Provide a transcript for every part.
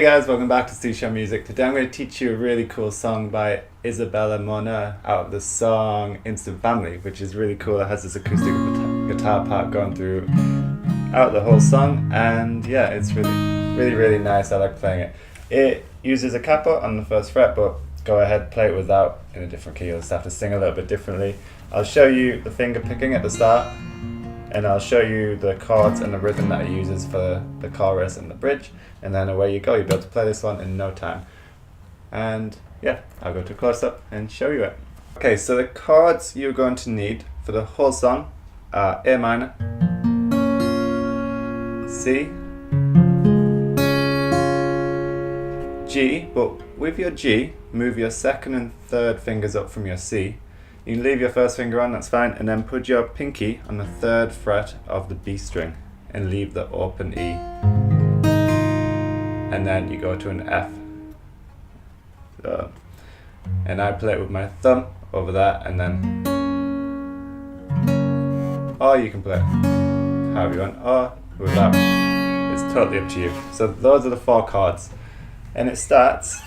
guys, welcome back to Seashore Music. Today I'm going to teach you a really cool song by Isabela Moner out of the song Instant Family, which is really cool. It has this acoustic guitar part going through out the whole song, and yeah, it's really nice. I like playing it. It uses a capo on the first fret, but go ahead, play it without in a different key. You'll just have to sing a little bit differently. I'll show you the finger picking at the start, and I'll show you the chords and the rhythm that it uses for the chorus and the bridge, and then away you go. You'll be able to play this one in no time. And yeah, I'll go to close-up and show you it. Okay, so the chords you're going to need for the whole song are A minor, C, G, but with your G, move your second and third fingers up from your C. You can leave your first finger on, that's fine, and then put your pinky on the third fret of the B string and leave the open E. And then you go to an F. So, and I play it with my thumb over that, and then, or you can play it however you want, or without. It's totally up to you. So those are the four chords. And it starts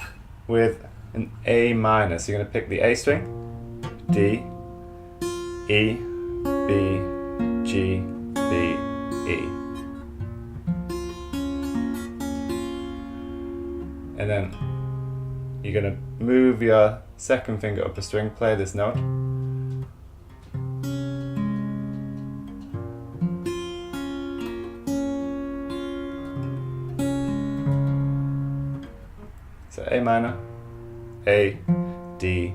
with an A minor. So you're going to pick the A string, D, E, B, G, B, E. And then you're going to move your second finger up a string, play this note. So A minor, A, D,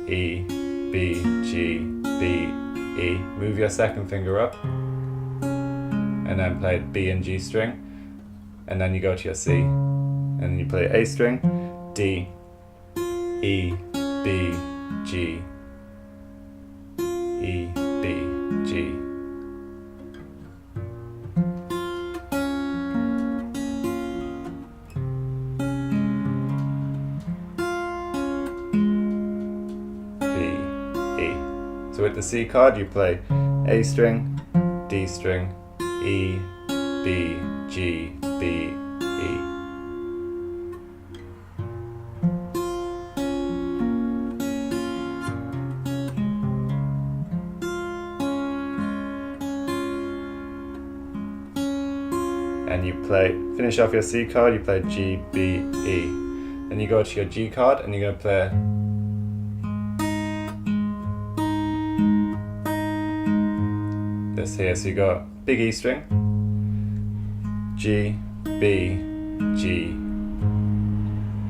E, B, G, B, E. Move your second finger up and then play B and G string, and then you go to your C and then you play A string, D, E, B, G, E, B, G. So with the C chord, you play A string, D string, E, B, G, B, E. And you finish off your C chord, you play G, B, E. Then you go to your G chord and you're going to play this here. So you got big E string, G, B, G,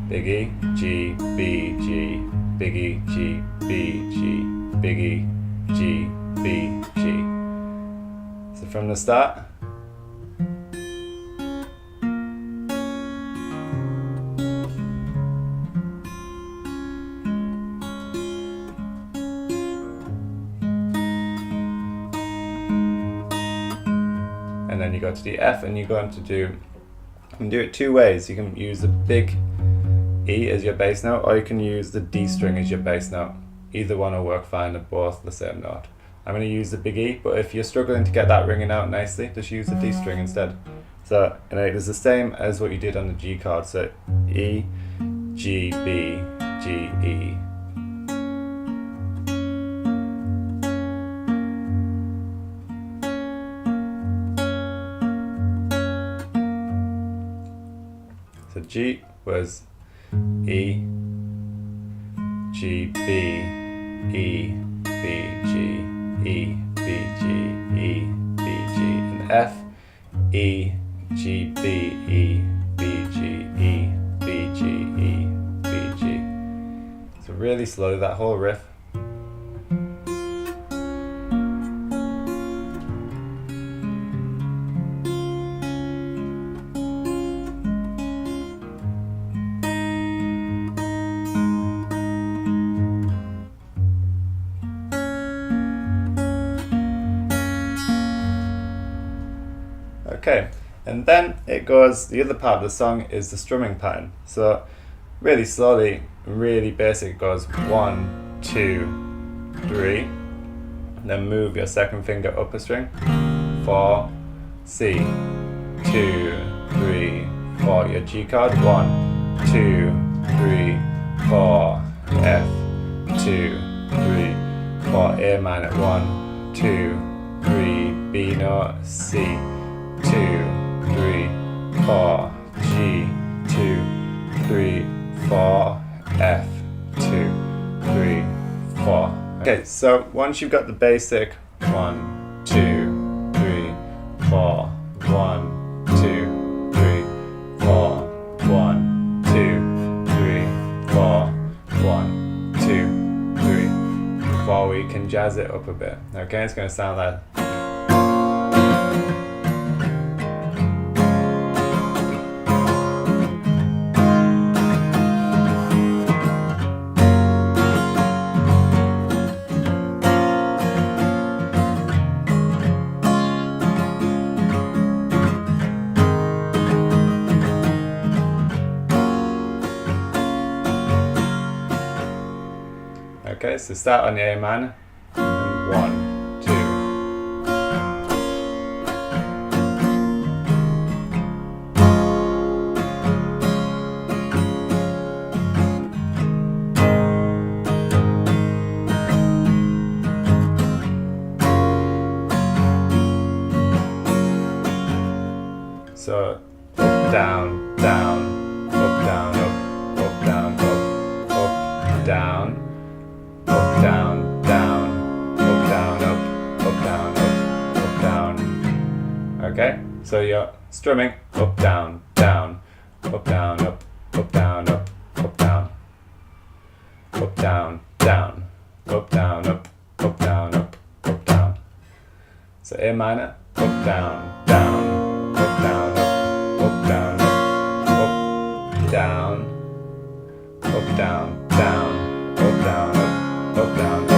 big E, G, B, G, big E, G, B, G, big E, G, B, G. So from the start, and then you go to the F, and you're going to you can do it two ways. You can use the big E as your bass note, or you can use the D string as your bass note. Either one will work fine, they're both the same note. I'm going to use the big E, but if you're struggling to get that ringing out nicely, just use the D string instead. So it's the same as what you did on the G chord, so E, G, B, G, E. So G was E, G, B, E, B, G, E, B, G, E, B, G, and F, E, G, B, E, B, G, E, B, G, E, B, G. So really slowly, that whole riff. Okay, and then it goes, the other part of the song is the strumming pattern. So really slowly, really basic, it goes 1, 2, 3, then move your second finger up a string, 4, C, 2, 3, 4. Your G chord, 1, 2, 3, 4, F, 2, 3, 4, A minor, 1, 2, 3, B note, C, 2, 3, 4, G, 2, 3, 4, F, 2, 3, 4. Okay, so once you've got the basic 1, 2, 3, 4, 1, 2, 3, 4, 1, 2, 3, 4, 1, 2, 3, 4, we can jazz it up a bit. Okay, it's going to sound like. Okay, so start on the A minor. 1, 2. So up, down, down, up, down, up, up, down, up, down. Up, down, down, up, down, up, down, up, down. Okay, so you're strumming up, down, down, up, down, up, down, up, down, up, down, down, up, down, up, down, up, down. So A minor, up, down, down, up, down, up, down, up, down, up, down, down, up, down, up, down.